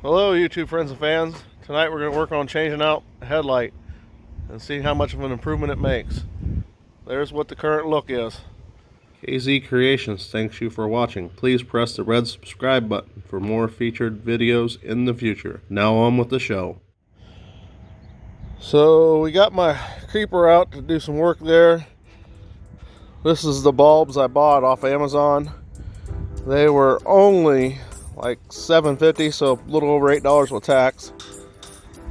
Hello YouTube friends and fans. Tonight we're going to work on changing out a headlight and see how much of an improvement it makes. There's what the current look is. KZ Creations thanks you for watching. Please press the red subscribe button for more featured videos in the future. Now on with the show. So we got my creeper out to do some work there. This is the bulbs I bought off Amazon. They were only like $7.50, so a little over $8 with tax.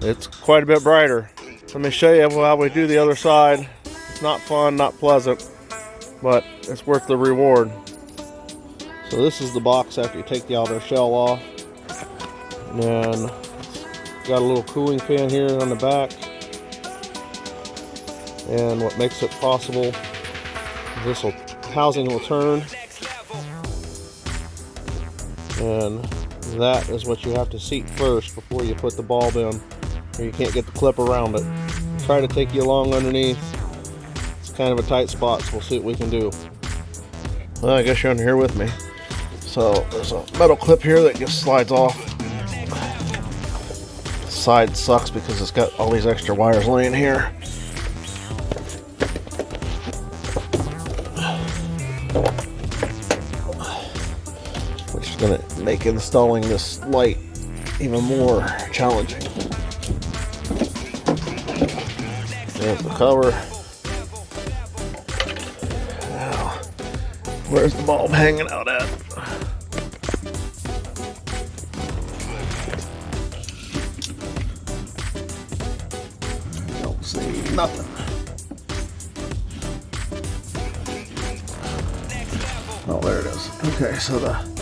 It's quite a bit brighter. Let me show you how we do the other side. It's not fun, not pleasant, but it's worth the reward. So this is the box after you take the outer shell off. And then got a little cooling fan here on the back. And what makes it possible, this housing will turn. And that is what you have to seat first before you put the bulb in, or you can't get the clip around it. Try to take you along underneath. It's kind of a tight spot, so we'll see what we can do. Well, I guess you're under here with me. So there's a metal clip here that just slides off. The side sucks because it's got all these extra wires laying here. Which is going to make installing this light even more challenging. There's the cover. Now, where's the bulb hanging out at? Don't see nothing. Oh, there it is. Okay, so the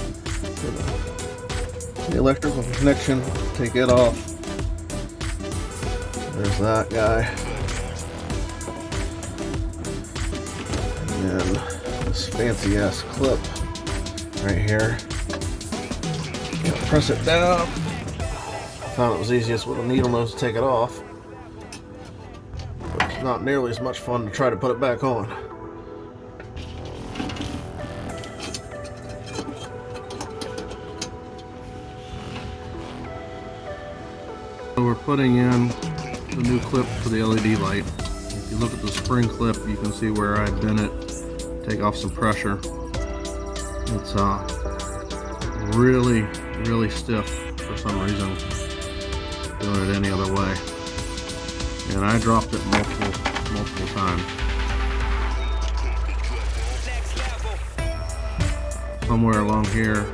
electrical connection, take it off. There's that guy. And then this fancy ass clip right here. Press it down. Found it was easiest with a needle nose to take it off. But it's not nearly as much fun to try to put it back on. So we're putting in the new clip for the LED light. If you look at the spring clip, you can see where I bent it, take off some pressure. It's really stiff for some reason, doing it any other way. And I dropped it multiple times. Somewhere along here,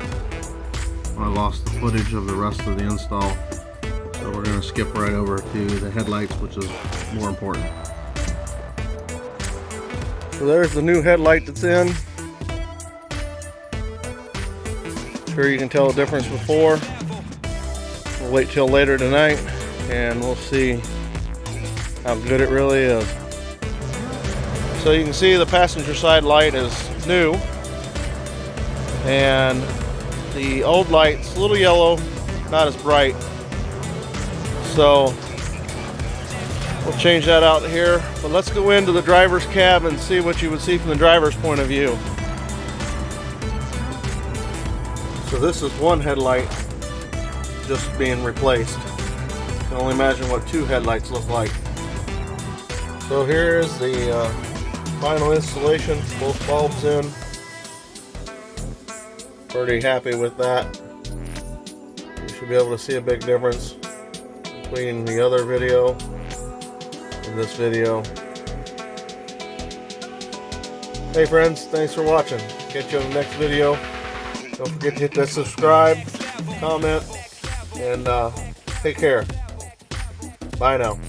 I lost the footage of the rest of the install. So we're going to skip right over to the headlights, which is more important. So there's the new headlight that's in. Sure you can tell the difference before. We'll wait till later tonight and we'll see how good it really is. So you can see the passenger side light is new. And the old light's a little yellow, not as bright. So we'll change that out here, but let's go into the driver's cab and see what you would see from the driver's point of view. So this is one headlight just being replaced. You can only imagine what two headlights look like. So here's the final installation, both bulbs in. Pretty happy with that. You should be able to see a big difference between the other video and this video. Hey friends, thanks for watching. Catch you on the next video. Don't forget to hit that subscribe, comment, and take care. Bye now.